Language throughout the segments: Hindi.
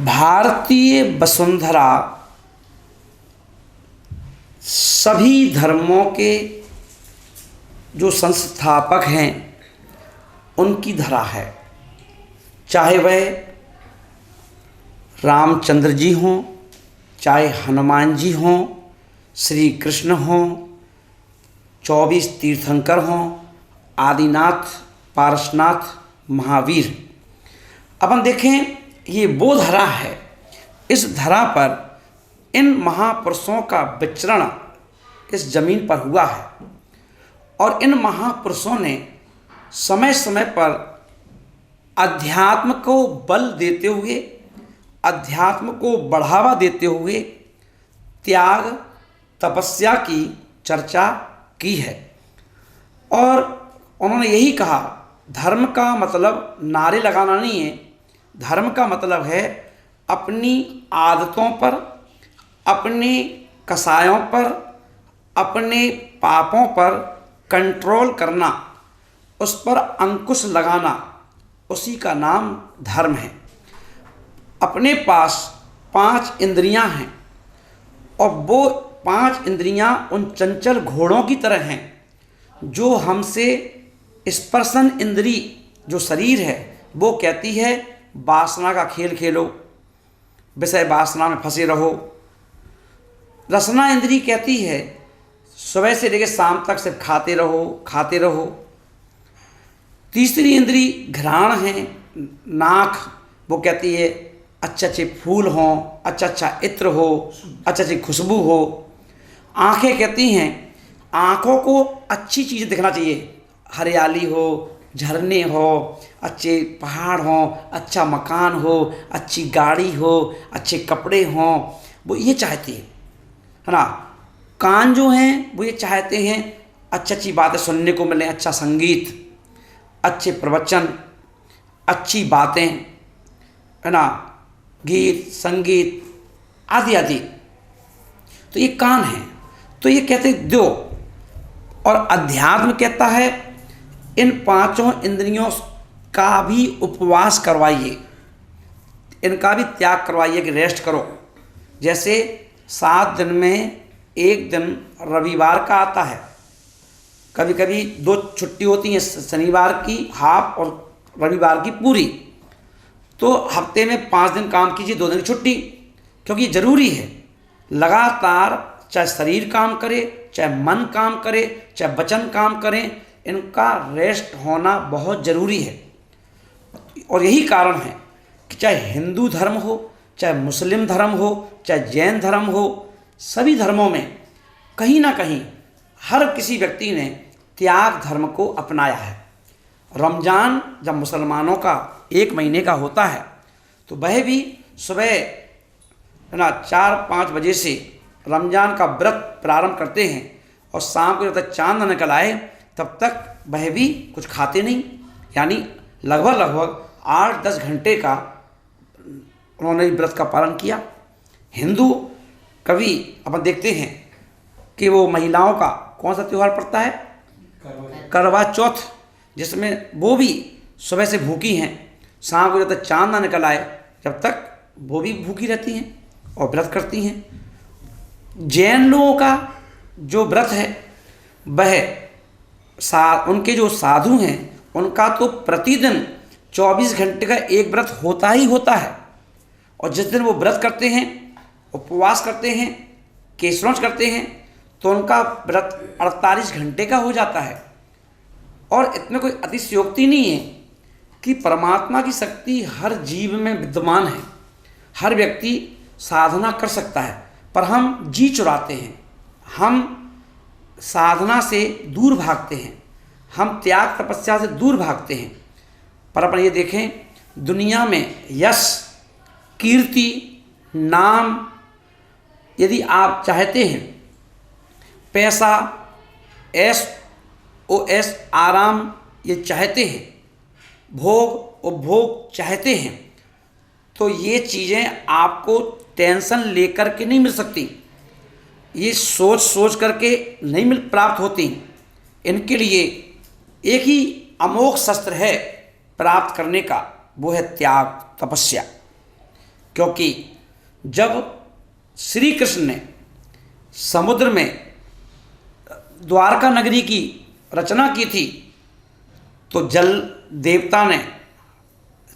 भारतीय वसुंधरा सभी धर्मों के जो संस्थापक हैं उनकी धरा है, चाहे वह रामचंद्र जी हों, चाहे हनुमान जी हों, श्री कृष्ण हों, 24 तीर्थंकर हों, आदिनाथ, पारसनाथ, महावीर। अपन देखें, ये वो धरा है, इस धरा पर इन महापुरुषों का विचरण इस जमीन पर हुआ है और इन महापुरुषों ने समय समय पर अध्यात्म को बल देते हुए, अध्यात्म को बढ़ावा देते हुए त्याग तपस्या की चर्चा की है। और उन्होंने यही कहा, धर्म का मतलब नारे लगाना नहीं है, धर्म का मतलब है अपनी आदतों पर, अपने कसायों पर, अपने पापों पर कंट्रोल करना, उस पर अंकुश लगाना, उसी का नाम धर्म है। अपने पास 5 इंद्रियां हैं और वो 5 इंद्रियां उन चंचल घोड़ों की तरह हैं जो हमसे स्पर्शन इंद्री जो शरीर है वो कहती है वासना का खेल खेलो, विषय वासना में फंसे रहो। रसना इंद्री कहती है सुबह से लेकर शाम तक सिर्फ खाते रहो खाते रहो। तीसरी इंद्री घ्राण है, नाक, वो कहती है अच्छे अच्छे फूल हों, अच्छा अच्छा इत्र हो, अच्छी अच्छी खुशबू हो। आँखें कहती हैं आँखों को अच्छी चीज़ें दिखना चाहिए, हरियाली हो, झरने हो, अच्छे पहाड़ हों, अच्छा मकान हो, अच्छी गाड़ी हो, अच्छे कपड़े हों, वो ये चाहते हैं, है ना। कान जो हैं वो ये चाहते हैं अच्छी अच्छी बातें सुनने को मिलें, अच्छा संगीत, अच्छे प्रवचन, अच्छी बातें, है ना, गीत संगीत आदि आदि। तो ये कान है, तो ये कहते दो। और अध्यात्म कहता है इन 5 इंद्रियों का भी उपवास करवाइए, इनका भी त्याग करवाइए कि रेस्ट करो। जैसे 7 दिन में एक दिन रविवार का आता है, कभी कभी 2 छुट्टी होती हैं, शनिवार की हाफ और रविवार की पूरी। तो हफ्ते में 5 दिन काम कीजिए, 2 दिन की छुट्टी, क्योंकि ज़रूरी है लगातार, चाहे शरीर काम करे, चाहे मन काम करे, चाहे वचन काम करें, इनका रेस्ट होना बहुत ज़रूरी है। और यही कारण है कि चाहे हिंदू धर्म हो, चाहे मुस्लिम धर्म हो, चाहे जैन धर्म हो, सभी धर्मों में कहीं ना कहीं हर किसी व्यक्ति ने त्याग धर्म को अपनाया है। रमज़ान जब मुसलमानों का 1 महीने का होता है तो वह भी सुबह, है ना, 4-5 बजे से रमज़ान का व्रत प्रारंभ करते हैं और शाम को जब तक चांद निकल आए तब तक वह भी कुछ खाते नहीं, यानी लगभग 8-10 घंटे का उन्होंने व्रत का पालन किया। हिंदू कभी अपन देखते हैं कि वो महिलाओं का कौन सा त्यौहार पड़ता है, करवा चौथ, जिसमें वो भी सुबह से भूखी हैं, शाम को जब तक चांद ना निकल आए जब तक वो भी भूखी रहती हैं और व्रत करती हैं। जैन लोगों का जो व्रत है वह उनके जो साधु हैं उनका तो प्रतिदिन 24 घंटे का एक व्रत होता ही होता है। और जिस दिन वो व्रत करते हैं, उपवास करते हैं, केशरोंच करते हैं, तो उनका व्रत 48 घंटे का हो जाता है। और इसमें कोई अतिशयोक्ति नहीं है कि परमात्मा की शक्ति हर जीव में विद्यमान है, हर व्यक्ति साधना कर सकता है, पर हम जी चुराते हैं, हम साधना से दूर भागते हैं, हम त्याग तपस्या से दूर भागते हैं। पर अपन ये देखें, दुनिया में यश, कीर्ति, नाम यदि आप चाहते हैं, पैसा, ऐश ओ ऐश, आराम, ये चाहते हैं, भोग उपभोग चाहते हैं, तो ये चीज़ें आपको टेंशन लेकर के नहीं मिल सकती, ये सोच सोच करके नहीं मिल प्राप्त होती। इनके लिए एक ही अमोघ शस्त्र है प्राप्त करने का, वो है त्याग, तपस्या। क्योंकि जब श्री कृष्ण ने समुद्र में द्वारका नगरी की रचना की थी, तो जल देवता ने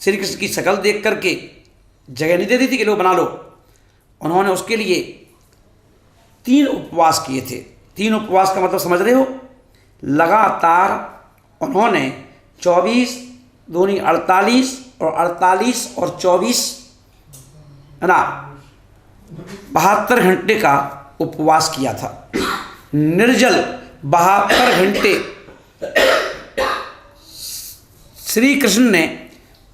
श्री कृष्ण की शक्ल देख करके जगह नहीं दे दी थी कि लो बना लो। उन्होंने उसके लिए 3 उपवास किए थे। 3 उपवास का मतलब समझ रहे हो? लगातार उन्होंने 24 दूनी 48 और 48 और 24 है ना 72 घंटे का उपवास किया था। निर्जल 72 घंटे श्री कृष्ण ने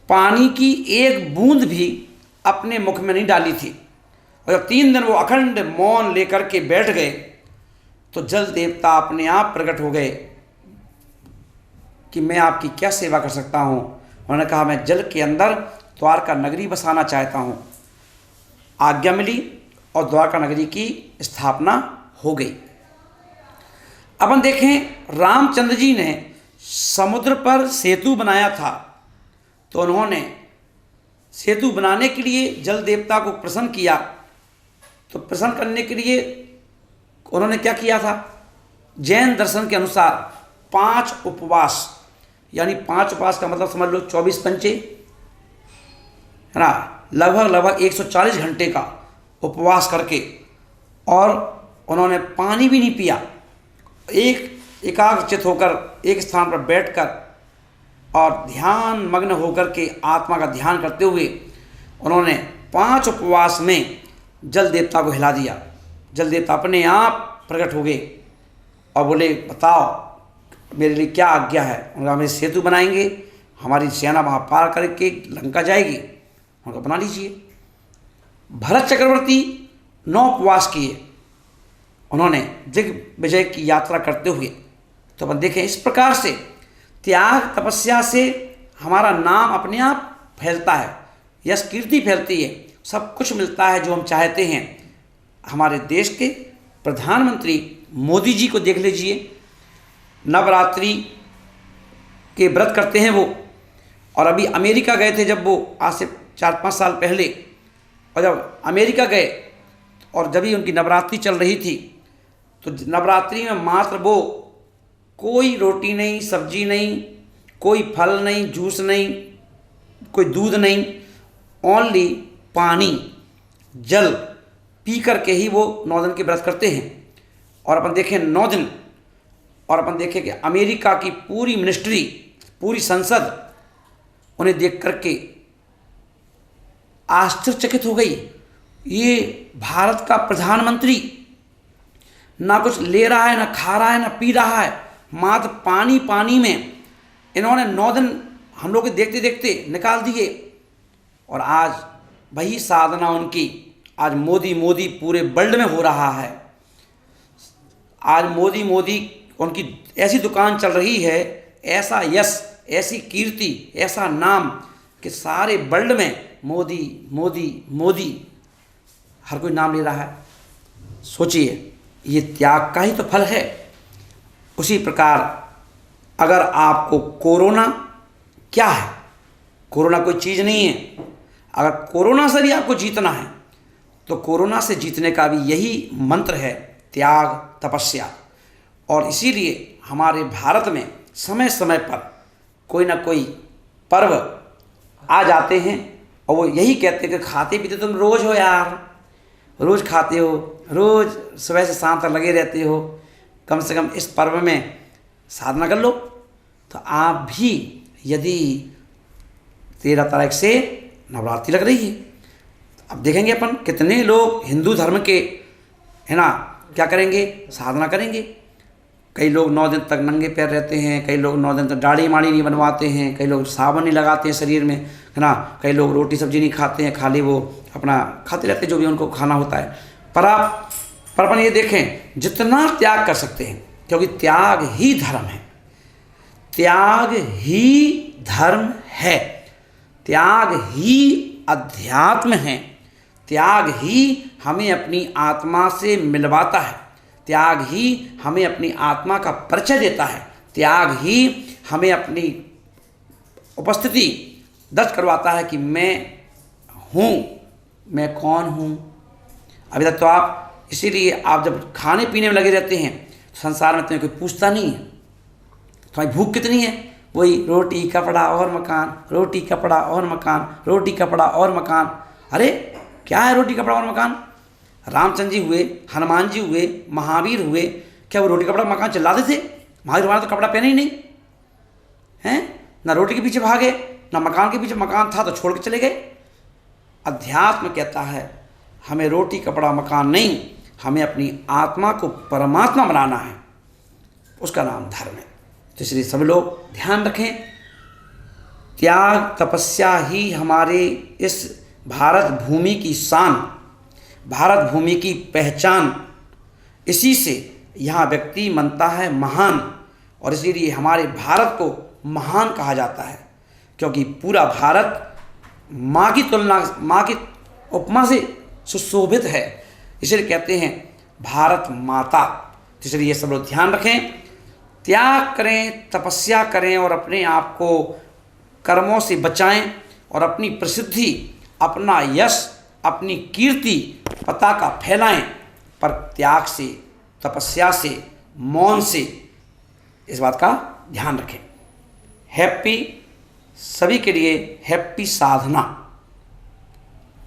पानी की एक बूंद भी अपने मुख में नहीं डाली थी। और जब 3 दिन वो अखंड मौन लेकर के बैठ गए, तो जल देवता अपने आप प्रकट हो गए कि मैं आपकी क्या सेवा कर सकता हूँ। उन्होंने कहा, मैं जल के अंदर द्वारका नगरी बसाना चाहता हूँ। आज्ञा मिली और द्वारका नगरी की स्थापना हो गई। अपन देखें, रामचंद्र जी ने समुद्र पर सेतु बनाया था, तो उन्होंने सेतु बनाने के लिए जल देवता को प्रसन्न किया। तो प्रसन्न करने के लिए उन्होंने क्या किया था? जैन दर्शन के अनुसार 5 उपवास, यानी 5 उपवास का मतलब समझ लो 24 पंचे है ना, लगभग 140 घंटे का उपवास करके, और उन्होंने पानी भी नहीं पिया। एकाग्रचित होकर एक स्थान पर बैठकर और ध्यान मग्न होकर के आत्मा का ध्यान करते हुए उन्होंने 5 उपवास में जल देवता को हिला दिया। जल देवता अपने आप प्रकट हो गए और बोले, बताओ मेरे लिए क्या आज्ञा है। उनका, हम सेतु बनाएंगे, हमारी सेना वहाँ पार करके लंका जाएगी। उनका, बना लीजिए। भरत चक्रवर्ती 9 उपवास किए उन्होंने दिग्विजय की यात्रा करते हुए। तो अपन देखें, इस प्रकार से त्याग तपस्या से हमारा नाम अपने आप फैलता है, यश कीर्ति फैलती है, सब कुछ मिलता है जो हम चाहते हैं। हमारे देश के प्रधानमंत्री मोदी जी को देख लीजिए, नवरात्रि के व्रत करते हैं वो, और अभी अमेरिका गए थे जब वो आज से 4-5 साल पहले, और जब अमेरिका गए और जब भी उनकी नवरात्रि चल रही थी, तो नवरात्रि में मात्र वो कोई रोटी नहीं, सब्जी नहीं, कोई फल नहीं, जूस नहीं, कोई दूध नहीं, ओनली पानी जल पी करके ही वो 9 दिन के व्रत करते हैं। और अपन देखें 9 दिन, और अपन देखें कि अमेरिका की पूरी मिनिस्ट्री, पूरी संसद उन्हें देख करके आश्चर्यचकित हो गई। ये भारत का प्रधानमंत्री ना कुछ ले रहा है, ना खा रहा है, ना पी रहा है, मात्र पानी में इन्होंने 9 दिन हम लोग देखते देखते निकाल दिए। और आज वही साधना उनकी आज मोदी पूरे वर्ल्ड में हो रहा है। आज मोदी उनकी ऐसी दुकान चल रही है, ऐसा यश, ऐसी कीर्ति, ऐसा नाम कि सारे वर्ल्ड में मोदी हर कोई नाम ले रहा है। सोचिए, ये त्याग का ही तो फल है। उसी प्रकार अगर आपको कोरोना क्या है, कोरोना कोई चीज़ नहीं है। अगर कोरोना से भी आपको जीतना है, तो कोरोना से जीतने का भी यही मंत्र है, त्याग तपस्या। और इसीलिए हमारे भारत में समय समय पर कोई ना कोई पर्व आ जाते हैं, और वो यही कहते हैं कि खाते पीते तुम रोज़ हो यार, रोज़ खाते हो, रोज़ सुबह से शाम तक लगे रहते हो, कम से कम इस पर्व में साधना कर लो। तो आप भी यदि 13 तारीख से नवरात्रि लग रही है, अब देखेंगे अपन कितने लोग हिंदू धर्म के है ना क्या करेंगे, साधना करेंगे। कई लोग 9 दिन तक नंगे पैर रहते हैं, कई लोग 9 दिन तक दाढ़ी माड़ी नहीं बनवाते हैं, कई लोग साबुन नहीं लगाते हैं शरीर में, है ना, कई लोग रोटी सब्जी नहीं खाते हैं, खाली वो अपना खाते रहते हैं जो भी उनको खाना होता है। पर अपन ये देखें, जितना त्याग कर सकते हैं, क्योंकि त्याग ही धर्म है। त्याग ही धर्म है, त्याग ही अध्यात्म है, त्याग ही हमें अपनी आत्मा से मिलवाता है, त्याग ही हमें अपनी आत्मा का परिचय देता है, त्याग ही हमें अपनी उपस्थिति दर्ज करवाता है कि मैं हूँ, मैं कौन हूँ। अभी तक तो आप, इसीलिए आप जब खाने पीने में लगे रहते हैं संसार में तुम्हें कोई पूछता नहीं है तुम्हारी भूख कितनी है, वही रोटी कपड़ा और मकान, रोटी कपड़ा और मकान, रोटी कपड़ा और मकान। अरे क्या है रोटी कपड़ा और मकान? रामचंद्र जी हुए, हनुमान जी हुए, महावीर हुए, क्या वो रोटी कपड़ा मकान चिल्लाते थे? महावीर हमारा तो कपड़ा पहने ही नहीं हैं, ना रोटी के पीछे भागे ना मकान के पीछे, मकान था तो छोड़ के चले गए। अध्यात्म कहता है हमें रोटी कपड़ा मकान नहीं, हमें अपनी आत्मा को परमात्मा बनाना है, उसका नाम धर्म है। तो इसलिए सब लोग ध्यान रखें, त्याग तपस्या ही हमारे इस भारत भूमि की शान, भारत भूमि की पहचान, इसी से यहाँ व्यक्ति बनता है महान। और इसीलिए हमारे भारत को महान कहा जाता है, क्योंकि पूरा भारत माँ की तुलना, माँ की उपमा से सुशोभित है, इसलिए कहते हैं भारत माता। इसलिए ये सब लोग ध्यान रखें, त्याग करें, तपस्या करें और अपने आप को कर्मों से बचाएं और अपनी प्रसिद्धि, अपना यश, अपनी कीर्ति पताका फैलाएं, पर त्याग से, तपस्या से, मौन से, इस बात का ध्यान रखें। हैप्पी सभी के लिए, हैप्पी साधना।